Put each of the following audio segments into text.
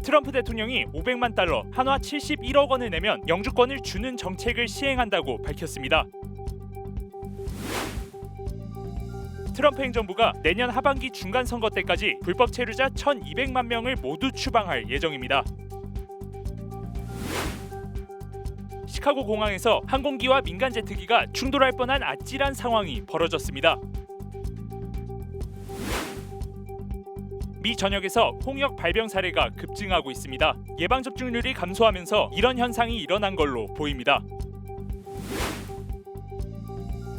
트럼프 대통령이 500만 달러, 한화 71억 원을 내면 영주권을 주는 정책을 시행한다고 밝혔습니다. 트럼프 행정부가 내년 하반기 중간선거 때까지 불법 체류자 1,200만 명을 모두 추방할 예정입니다. 시카고 공항에서 항공기와 민간 제트기가 충돌할 뻔한 아찔한 상황이 벌어졌습니다. 미 전역에서 홍역 발병 사례가 급증하고 있습니다. 예방 접종률이 감소하면서 이런 현상이 일어난 걸로 보입니다.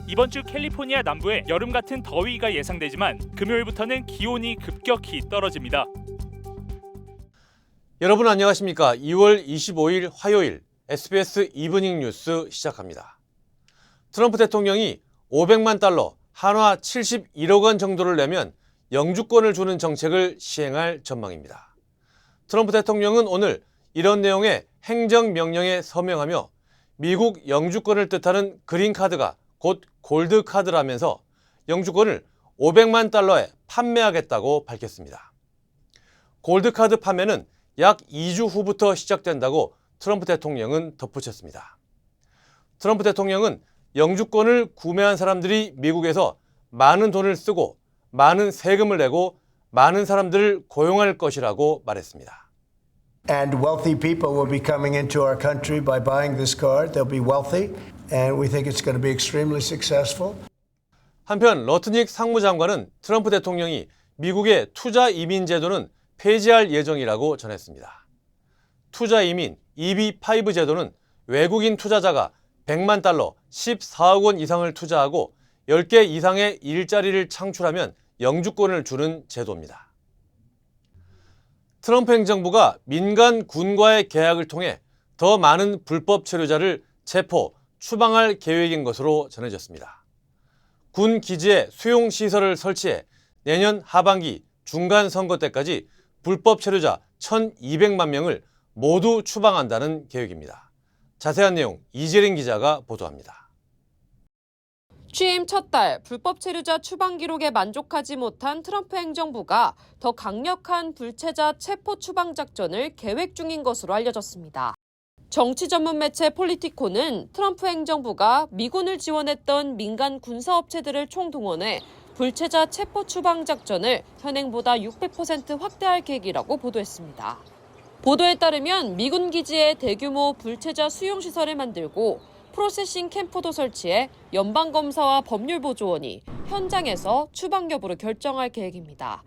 이번 주 캘리포니아 남부에 여름 같은 더위가 예상되지만 금요일부터는 기온이 급격히 떨어집니다. 여러분 안녕하십니까? 2월 25일 화요일 SBS 이브닝 뉴스 시작합니다. 트럼프 대통령이 500만 달러, 한화 71억 원 정도를 내면 영주권을 주는 정책을 시행할 전망입니다. 트럼프 대통령은 오늘 이런 내용의 행정명령에 서명하며 미국 영주권을 뜻하는 그린카드가 곧 골드카드라면서 영주권을 500만 달러에 판매하겠다고 밝혔습니다. 골드카드 판매는 약 2주 후부터 시작된다고 트럼프 대통령은 덧붙였습니다. 트럼프 대통령은 영주권을 구매한 사람들이 미국에서 많은 돈을 쓰고 많은 세금을 내고 많은 사람들을 고용할 것이라고 말했습니다. And wealthy people will be coming into our country by buying this card. They'll be wealthy, and we think it's going to be extremely successful. 한편 러트닉 상무장관은 트럼프 대통령이 미국의 투자 이민 제도는 폐지할 예정이라고 전했습니다. 투자 이민 EB-5 제도는 외국인 투자자가 100만 달러, 14억 원 이상을 투자하고 10개 이상의 일자리를 창출하면 영주권을 주는 제도입니다. 트럼프 행정부가 민간 군과의 계약을 통해 더 많은 불법 체류자를 체포, 추방할 계획인 것으로 전해졌습니다. 군 기지에 수용시설을 설치해 내년 하반기 중간 선거 때까지 불법 체류자 1,200만 명을 모두 추방한다는 계획입니다. 자세한 내용 이재린 기자가 보도합니다. 취임 첫 달 불법 체류자 추방 기록에 만족하지 못한 트럼프 행정부가 더 강력한 불체자 체포 추방 작전을 계획 중인 것으로 알려졌습니다. 정치 전문 매체 폴리티코는 트럼프 행정부가 미군을 지원했던 민간 군사업체들을 총동원해 불체자 체포 추방 작전을 현행보다 600% 확대할 계획이라고 보도했습니다. 보도에 따르면 미군 기지에 대규모 불체자 수용시설을 만들고 프로세싱 캠프도 설치해 연방검사와 법률보조원이 현장에서 추방 여부를 결정할 계획입니다.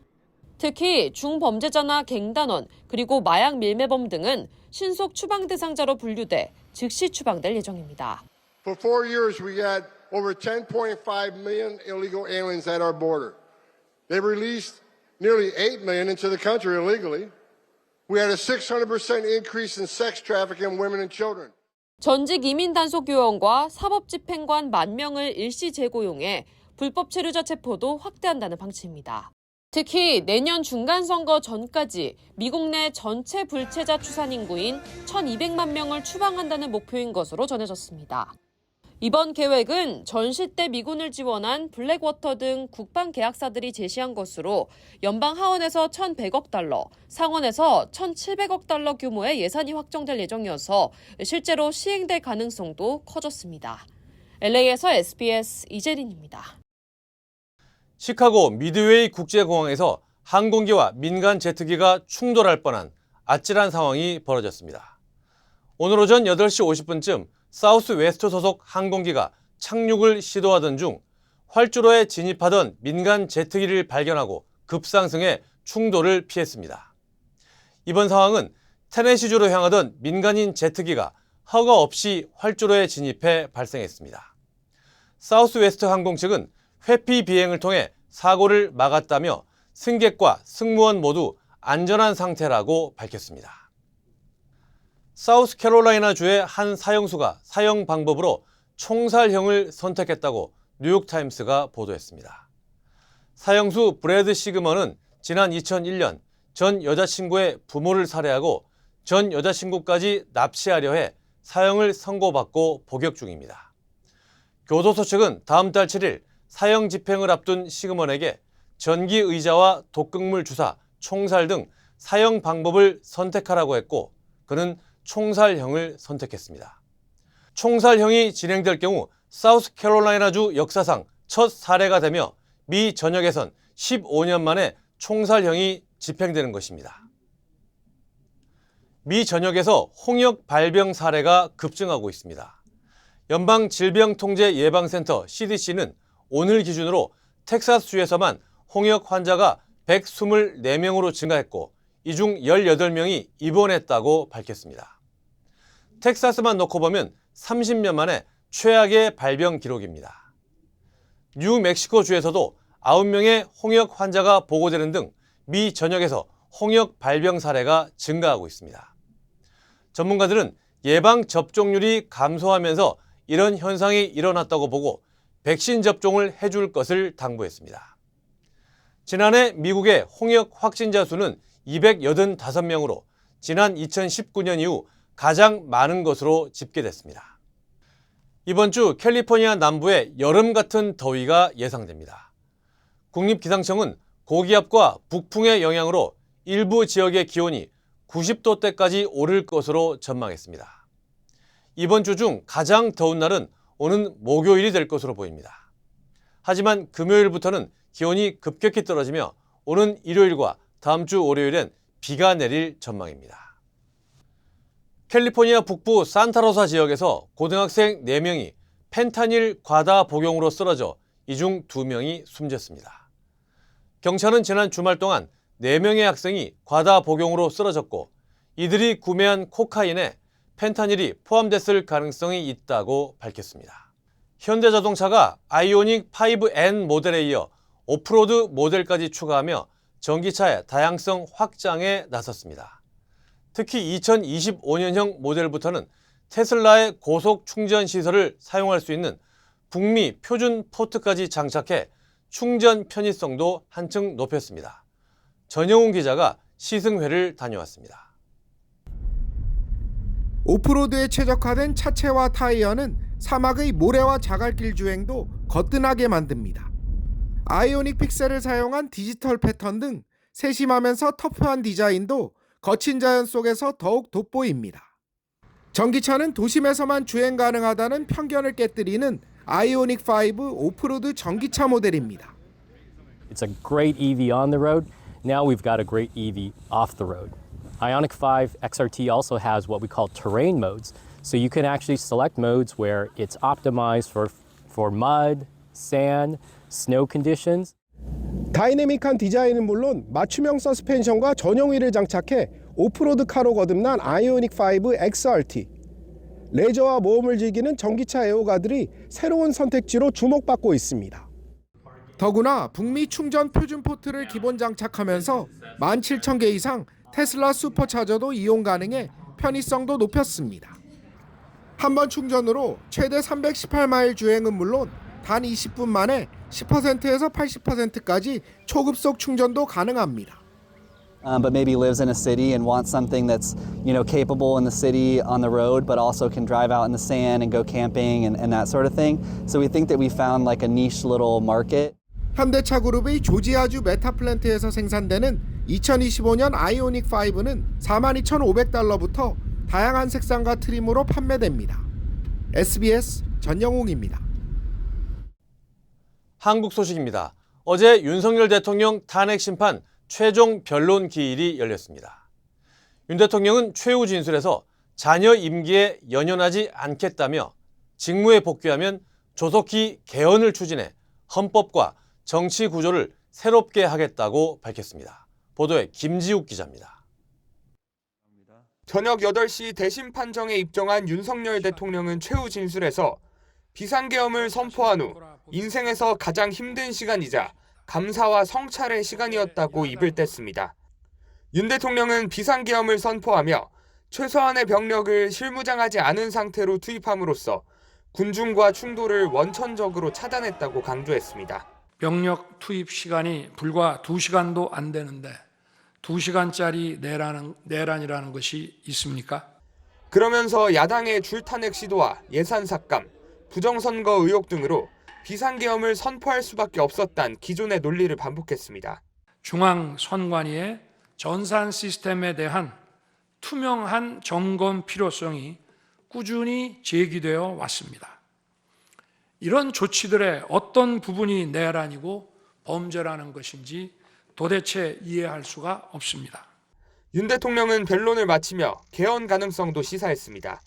특히 중범죄자나 갱단원 그리고 마약 밀매범 등은 신속 추방 대상자로 분류돼 즉시 추방될 예정입니다. For 4 years we had over 10.5 million illegal aliens at our border. They released nearly 8 million into the country illegally. We had a 600% increase in sex trafficking women and children. 전직 이민 단속 요원과 사법집행관 10,000명을 일시 재고용해 불법 체류자 체포도 확대한다는 방침입니다. 특히 내년 중간선거 전까지 미국 내 전체 불체자 추산 인구인 1,200만 명을 추방한다는 목표인 것으로 전해졌습니다. 이번 계획은 전시 때 미군을 지원한 블랙워터 등 국방 계약사들이 제시한 것으로 연방 하원에서 1,100억 달러, 상원에서 1,700억 달러 규모의 예산이 확정될 예정이어서 실제로 시행될 가능성도 커졌습니다. LA에서 SBS 이재린입니다. 시카고 미드웨이 국제공항에서 항공기와 민간 제트기가 충돌할 뻔한 아찔한 상황이 벌어졌습니다. 오늘 오전 8시 50분쯤 사우스 웨스트 소속 항공기가 착륙을 시도하던 중 활주로에 진입하던 민간 제트기를 발견하고 급상승해 충돌을 피했습니다. 이번 상황은 테네시주로 향하던 민간인 제트기가 허가 없이 활주로에 진입해 발생했습니다. 사우스 웨스트 항공 측은 회피 비행을 통해 사고를 막았다며 승객과 승무원 모두 안전한 상태라고 밝혔습니다. 사우스캐롤라이나주의 한 사형수가 사형 방법으로 총살형을 선택했다고 뉴욕타임스가 보도했습니다. 사형수 브래드 시그먼은 지난 2001년 전 여자친구의 부모를 살해하고 전 여자친구까지 납치하려 해 사형을 선고받고 복역 중입니다. 교도소 측은 다음 달 7일 사형 집행을 앞둔 시그먼에게 전기 의자와 독극물 주사, 총살 등 사형 방법을 선택하라고 했고 그는 총살형을 선택했습니다. 총살형이 진행될 경우 사우스캐롤라이나주 역사상 첫 사례가 되며 미 전역에선 15년 만에 총살형이 집행되는 것입니다. 미 전역에서 홍역 발병 사례가 급증하고 있습니다. 연방질병통제예방센터 CDC는 오늘 기준으로 텍사스주에서만 홍역 환자가 124명으로 증가했고 이 중 18명이 입원했다고 밝혔습니다. 텍사스만 놓고 보면 30년 만에 최악의 발병 기록입니다. 뉴멕시코주에서도 9명의 홍역 환자가 보고되는 등 미 전역에서 홍역 발병 사례가 증가하고 있습니다. 전문가들은 예방 접종률이 감소하면서 이런 현상이 일어났다고 보고 백신 접종을 해줄 것을 당부했습니다. 지난해 미국의 홍역 확진자 수는 285명으로 지난 2019년 이후 가장 많은 것으로 집계됐습니다. 이번 주 캘리포니아 남부에 여름 같은 더위가 예상됩니다. 국립기상청은 고기압과 북풍의 영향으로 일부 지역의 기온이 90도대까지 오를 것으로 전망했습니다. 이번 주 중 가장 더운 날은 오는 목요일이 될 것으로 보입니다. 하지만 금요일부터는 기온이 급격히 떨어지며 오는 일요일과 다음 주 월요일엔 비가 내릴 전망입니다. 캘리포니아 북부 산타로사 지역에서 고등학생 4명이 펜타닐 과다 복용으로 쓰러져 이 중 2명이 숨졌습니다. 경찰은 지난 주말 동안 4명의 학생이 과다 복용으로 쓰러졌고 이들이 구매한 코카인에 펜타닐이 포함됐을 가능성이 있다고 밝혔습니다. 현대자동차가 아이오닉 5N 모델에 이어 오프로드 모델까지 추가하며 전기차의 다양성 확장에 나섰습니다. 특히 2025년형 모델부터는 테슬라의 고속 충전 시설을 사용할 수 있는 북미 표준 포트까지 장착해 충전 편의성도 한층 높였습니다. 전영훈 기자가 시승회를 다녀왔습니다. 오프로드에 최적화된 차체와 타이어는 사막의 모래와 자갈길 주행도 거뜬하게 만듭니다. 아이오닉 픽셀을 사용한 디지털 패턴 등 세심하면서 터프한 디자인도 거친 자연 속에서 더욱 돋보입니다. 전기차는 도심에서만 주행 가능하다는 편견을 깨뜨리는 아이오닉 5 오프로드 전기차 모델입니다. It's a great EV on the road. Now we've got a great EV off the road. Ioniq 5 XRT also has what we call terrain modes. So you can actually select modes where it's optimized for mud, sand, snow conditions. 다이내믹한 디자인은 물론 맞춤형 서스펜션과 전용휠을 장착해 오프로드 카로 거듭난 아이오닉 5 XRT. 레저와 모험을 즐기는 전기차 애호가들이 새로운 선택지로 주목받고 있습니다. 더구나 북미 충전 표준 포트를 기본 장착하면서 17,000개 이상 테슬라 슈퍼차저도 이용 가능해 편의성도 높였습니다. 한 번 충전으로 최대 318마일 주행은 물론 단 20분 만에 10%에서 80%까지 초급속 충전도 가능합니다. But maybe lives in a city and wants something that's, capable in the city on the road, but also can drive out in the sand and go camping and that sort of thing. So we think that we found like a niche little market. 현대차 그룹의 조지아주 메타플랜트에서 생산되는 2025년 아이오닉 5는 42,500달러부터 다양한 색상과 트림으로 판매됩니다. SBS 전영웅입니다. 한국 소식입니다. 어제 윤석열 대통령 탄핵 심판 최종 변론 기일이 열렸습니다. 윤 대통령은 최후 진술에서 자녀 임기에 연연하지 않겠다며 직무에 복귀하면 조속히 개헌을 추진해 헌법과 정치 구조를 새롭게 하겠다고 밝혔습니다. 보도에 김지욱 기자입니다. 저녁 8시 대심 판정에 입정한 윤석열 대통령은 최후 진술에서 비상계엄을 선포한 후 인생에서 가장 힘든 시간이자 감사와 성찰의 시간이었다고 입을 뗐습니다. 윤 대통령은 비상계엄을 선포하며 최소한의 병력을 실무장하지 않은 상태로 투입함으로써 군중과 충돌을 원천적으로 차단했다고 강조했습니다. 병력 투입 시간이 불과 2시간도 안 되는데 2시간짜리 내란이라는 것이 있습니까? 그러면서 야당의 줄탄핵 시도와 예산 삭감, 부정선거 의혹 등으로 비상계엄을 선포할 수밖에 없었다는 기존의 논리를 반복했습니다. 중앙선관위의 전산 시스템에 대한 투명한 점검 필요성이 꾸준히 제기되어 왔습니다. 이런 조치들의 어떤 부분이 내란이고 범죄라는 것인지 도대체 이해할 수가 없습니다. 윤 대통령은 변론을 마치며 개헌 가능성도 시사했습니다.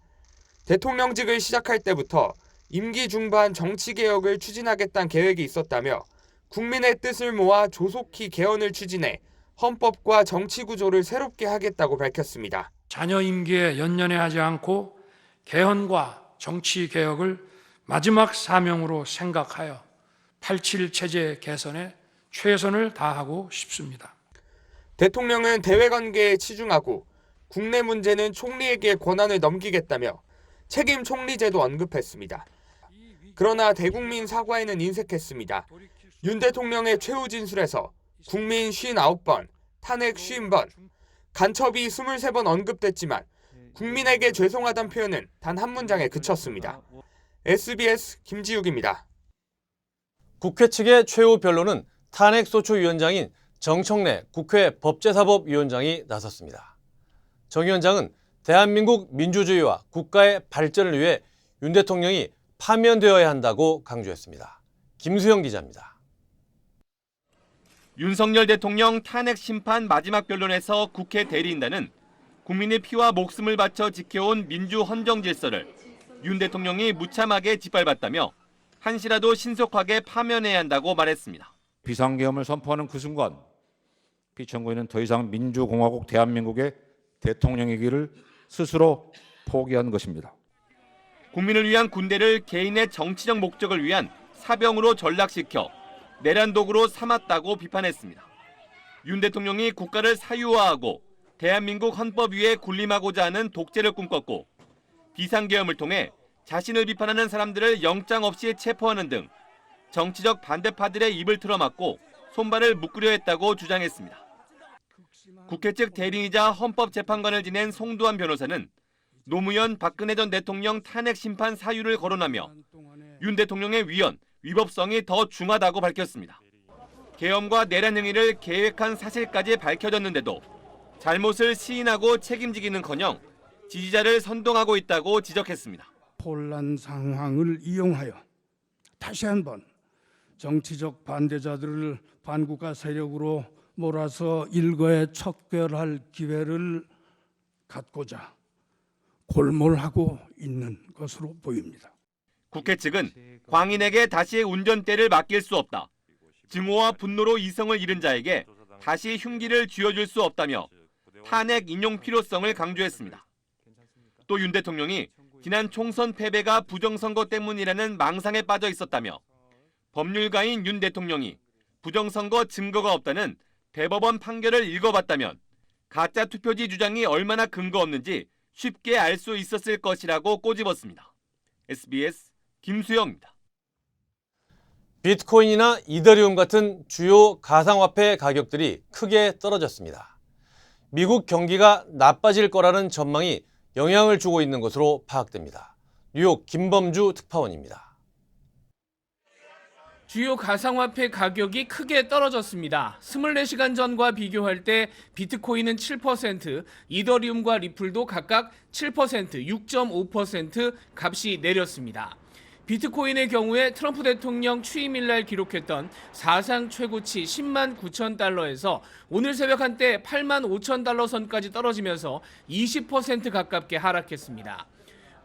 대통령직을 시작할 때부터 임기 중반 정치개혁을 추진하겠다는 계획이 있었다며 국민의 뜻을 모아 조속히 개헌을 추진해 헌법과 정치구조를 새롭게 하겠다고 밝혔습니다. 자녀 임기에 연연해하지 않고 개헌과 정치개혁을 마지막 사명으로 생각하여 87 체제 개선에 최선을 다하고 싶습니다. 대통령은 대외관계에 치중하고 국내 문제는 총리에게 권한을 넘기겠다며 책임 총리제도 언급했습니다. 그러나 대국민 사과에는 인색했습니다. 윤 대통령의 최후 진술에서 국민 59번, 탄핵 50번, 간첩이 23번 언급됐지만 국민에게 죄송하다는 표현은 단 한 문장에 그쳤습니다. SBS 김지욱입니다. 국회 측의 최후 변론은 탄핵소추위원장인 정청래 국회 법제사법위원장이 나섰습니다. 정 위원장은 대한민국 민주주의와 국가의 발전을 위해 윤 대통령이 파면되어야 한다고 강조했습니다. 김수영 기자입니다. 윤석열 대통령 탄핵 심판 마지막 변론에서 국회 대리인단은 국민의 피와 목숨을 바쳐 지켜온 민주 헌정 질서를 윤 대통령이 무참하게 짓밟았다며 한시라도 신속하게 파면해야 한다고 말했습니다. 비상계엄을 선포하는 그 순간 피청구인은 더 이상 민주공화국 대한민국의 대통령이기를 스스로 포기한 것입니다. 국민을 위한 군대를 개인의 정치적 목적을 위한 사병으로 전락시켜 내란 도구로 삼았다고 비판했습니다. 윤 대통령이 국가를 사유화하고 대한민국 헌법 위에 군림하고자 하는 독재를 꿈꿨고 비상계엄을 통해 자신을 비판하는 사람들을 영장 없이 체포하는 등 정치적 반대파들의 입을 틀어막고 손발을 묶으려 했다고 주장했습니다. 국회 측 대리이자 헌법재판관을 지낸 송두환 변호사는 노무현 박근혜 전 대통령 탄핵 심판 사유를 거론하며 윤 대통령의 위헌, 위법성이 더 중하다고 밝혔습니다. 계엄과 내란 행위를 계획한 사실까지 밝혀졌는데도 잘못을 시인하고 책임지기는커녕 지지자를 선동하고 있다고 지적했습니다. 혼란 상황을 이용하여 다시 한번 정치적 반대자들을 반국가 세력으로 몰아서 일거에 척결할 기회를 갖고자 골몰하고 있는 것으로 보입니다. 국회 측은 광인에게 다시 운전대를 맡길 수 없다. 증오와 분노로 이성을 잃은 자에게 다시 흉기를 쥐어줄 수 없다며 탄핵 인용 필요성을 강조했습니다. 또 윤 대통령이 지난 총선 패배가 부정선거 때문이라는 망상에 빠져 있었다며 법률가인 윤 대통령이 부정선거 증거가 없다는 대법원 판결을 읽어봤다면 가짜 투표지 주장이 얼마나 근거 없는지 쉽게 알 수 있었을 것이라고 꼬집었습니다. SBS 김수영입니다. 비트코인이나 이더리움 같은 주요 가상화폐 가격들이 크게 떨어졌습니다. 미국 경기가 나빠질 거라는 전망이 영향을 주고 있는 것으로 파악됩니다. 뉴욕 김범주 특파원입니다. 주요 가상화폐 가격이 크게 떨어졌습니다. 24시간 전과 비교할 때 비트코인은 7%, 이더리움과 리플도 각각 7%, 6.5% 값이 내렸습니다. 비트코인의 경우에 트럼프 대통령 취임일 날 기록했던 사상 최고치 10만 9천 달러에서 오늘 새벽 한때 8만 5천 달러 선까지 떨어지면서 20% 가깝게 하락했습니다.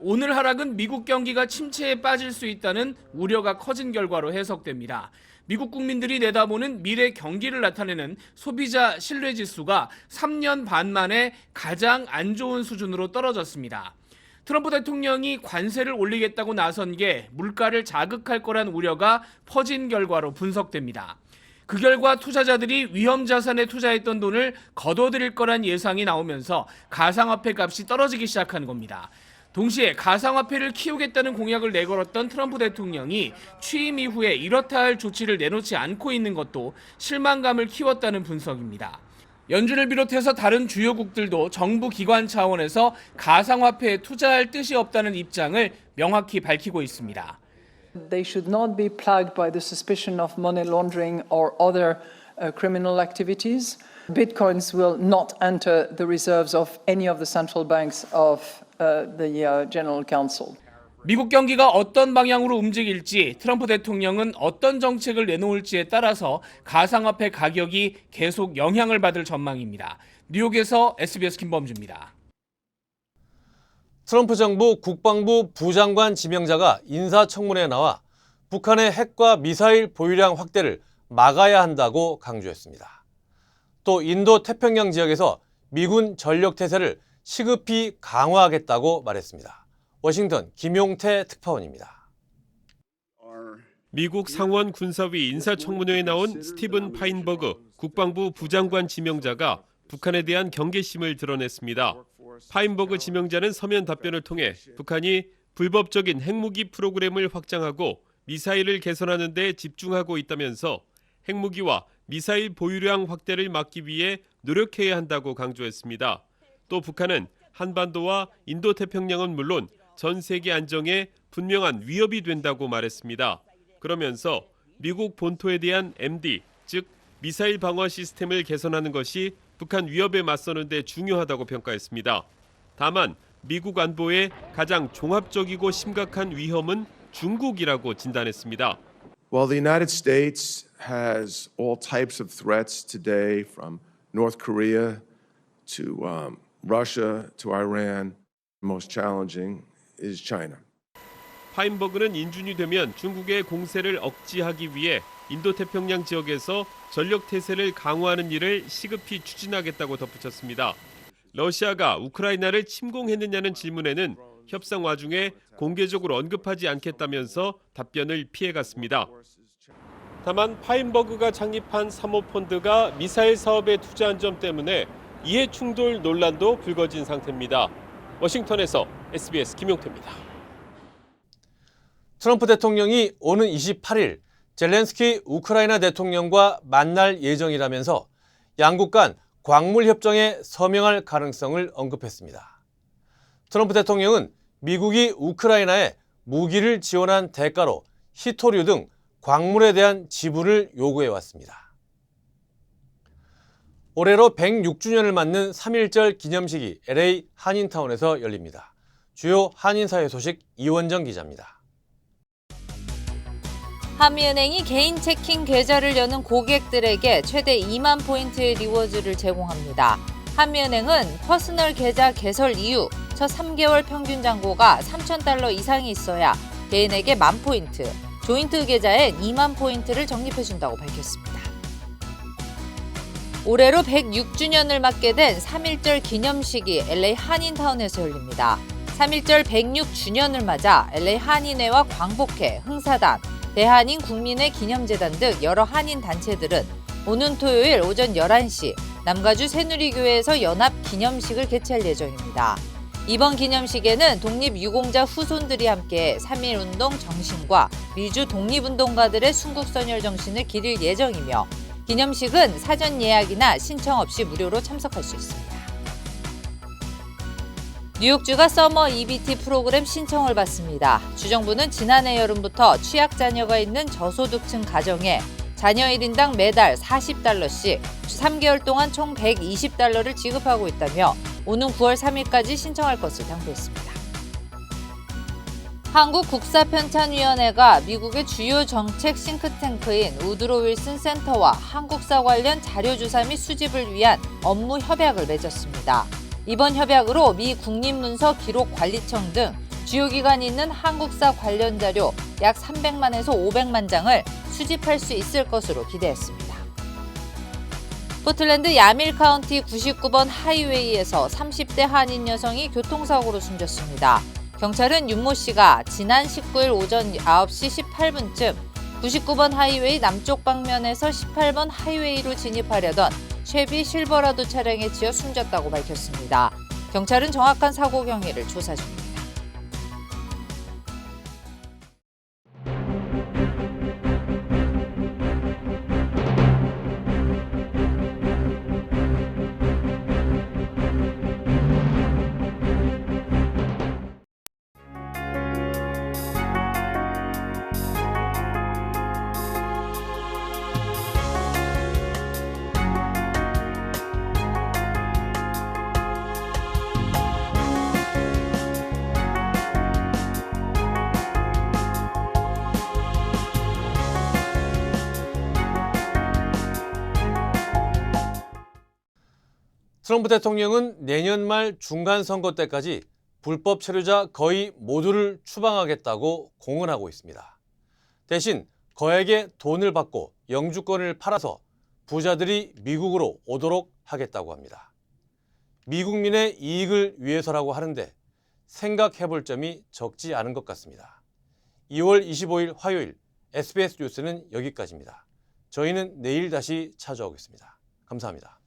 오늘 하락은 미국 경기가 침체에 빠질 수 있다는 우려가 커진 결과로 해석됩니다. 미국 국민들이 내다보는 미래 경기를 나타내는 소비자 신뢰지수가 3년 반 만에 가장 안 좋은 수준으로 떨어졌습니다. 트럼프 대통령이 관세를 올리겠다고 나선 게 물가를 자극할 거란 우려가 퍼진 결과로 분석됩니다. 그 결과 투자자들이 위험 자산에 투자했던 돈을 거둬들일 거란 예상이 나오면서 가상화폐 값이 떨어지기 시작한 겁니다. 동시에 가상화폐를 키우겠다는 공약을 내걸었던 트럼프 대통령이 취임 이후에 이렇다 할 조치를 내놓지 않고 있는 것도 실망감을 키웠다는 분석입니다. 연준을 비롯해서 다른 주요국들도 정부 기관 차원에서 가상화폐에 투자할 뜻이 없다는 입장을 명확히 밝히고 있습니다. They should not be plagued by the suspicion of money laundering or other criminal activities. Bitcoins will not enter the reserves of any of the central banks of the General Council. 미국 경기가 어떤 방향으로 움직일지 트럼프 대통령은 어떤 정책을 내놓을지에 따라서 가상화폐 가격이 계속 영향을 받을 전망입니다. 뉴욕에서 SBS 김범주입니다. 트럼프 정부 국방부 부장관 지명자가 인사청문회에 나와 북한의 핵과 미사일 보유량 확대를 막아야 한다고 강조했습니다. 또 인도 태평양 지역에서 미군 전력 태세를 시급히 강화하겠다고 말했습니다. 워싱턴 김용태 특파원입니다. 미국 상원 군사위 인사청문회에 나온 스티븐 파인버그 국방부 부장관 지명자가 북한에 대한 경계심을 드러냈습니다. 파인버그 지명자는 서면 답변을 통해 북한이 불법적인 핵무기 프로그램을 확장하고 미사일을 개선하는 데 집중하고 있다면서 핵무기와 미사일 보유량 확대를 막기 위해 노력해야 한다고 강조했습니다. 또 북한은 한반도와 인도태평양은 물론 전 세계 안정에 분명한 위협이 된다고 말했습니다. 그러면서 미국 본토에 대한 MD, 즉 미사일 방어 시스템을 개선하는 것이 북한 위협에 맞서는 데 중요하다고 평가했습니다. 다만 미국 안보의 가장 종합적이고 심각한 위험은 중국이라고 진단했습니다. Well, the United States has all types of threats today, from North Korea to Russia to Iran. Most challenging is China. 파인버그는 인준이 되면 중국의 공세를 억제하기 위해 인도태평양 지역에서 전력 태세를 강화하는 일을 시급히 추진하겠다고 덧붙였습니다. 러시아가 우크라이나를 침공했느냐는 질문에는 협상 와중에 공개적으로 언급하지 않겠다면서 답변을 피해갔습니다. 다만 파인버그가 창립한 사모펀드가 미사일 사업에 투자한 점 때문에 이해 충돌 논란도 불거진 상태입니다. 워싱턴에서 SBS 김용태입니다. 트럼프 대통령이 오는 28일 젤렌스키 우크라이나 대통령과 만날 예정이라면서 양국 간 광물 협정에 서명할 가능성을 언급했습니다. 트럼프 대통령은 미국이 우크라이나에 무기를 지원한 대가로 히토류 등 광물에 대한 지불을 요구해왔습니다. 올해로 106주년을 맞는 3.1절 기념식이 LA 한인타운에서 열립니다. 주요 한인사회 소식 이원정 기자입니다. 한미은행이 개인 체킹 계좌를 여는 고객들에게 최대 2만 포인트의 리워즈를 제공합니다. 한미은행은 퍼스널 계좌 개설 이후 첫 3개월 평균 잔고가 $3,000 이상이 있어야 개인에게 10,000포인트, 조인트 계좌엔 2만 포인트를 적립해준다고 밝혔습니다. 올해로 106주년을 맞게 된 3.1절 기념식이 LA 한인타운에서 열립니다. 3.1절 106주년을 맞아 LA 한인회와 광복회, 흥사단, 대한인 국민의 기념재단 등 여러 한인 단체들은 오는 토요일 오전 11시 남가주 새누리교회에서 연합 기념식을 개최할 예정입니다. 이번 기념식에는 독립유공자 후손들이 함께 3.1운동 정신과 미주 독립운동가들의 순국선열 정신을 기릴 예정이며 기념식은 사전 예약이나 신청 없이 무료로 참석할 수 있습니다. 뉴욕주가 서머 EBT 프로그램 신청을 받습니다. 주정부는 지난해 여름부터 취약 자녀가 있는 저소득층 가정에 자녀 1인당 매달 $40씩 3개월 동안 총 $120를 지급하고 있다며 오는 9월 3일까지 신청할 것을 당부했습니다. 한국국사편찬위원회가 미국의 주요 정책 싱크탱크인 우드로 윌슨 센터와 한국사 관련 자료조사 및 수집을 위한 업무 협약을 맺었습니다. 이번 협약으로 미 국립문서기록관리청 등 주요 기관이 있는 한국사 관련 자료 약 300만에서 500만 장을 수집할 수 있을 것으로 기대했습니다. 포틀랜드 야밀 카운티 99번 하이웨이에서 30대 한인 여성이 교통사고로 숨졌습니다. 경찰은 윤모 씨가 지난 19일 오전 9시 18분쯤 99번 하이웨이 남쪽 방면에서 18번 하이웨이로 진입하려던 쉐비 실버라도 차량에 치여 숨졌다고 밝혔습니다. 경찰은 정확한 사고 경위를 조사 중입니다. 트럼프 대통령은 내년 말 중간 선거 때까지 불법 체류자 거의 모두를 추방하겠다고 공언하고 있습니다. 대신 거액의 돈을 받고 영주권을 팔아서 부자들이 미국으로 오도록 하겠다고 합니다. 미국민의 이익을 위해서라고 하는데 생각해 볼 점이 적지 않은 것 같습니다. 2월 25일 화요일 SBS 뉴스는 여기까지입니다. 저희는 내일 다시 찾아오겠습니다. 감사합니다.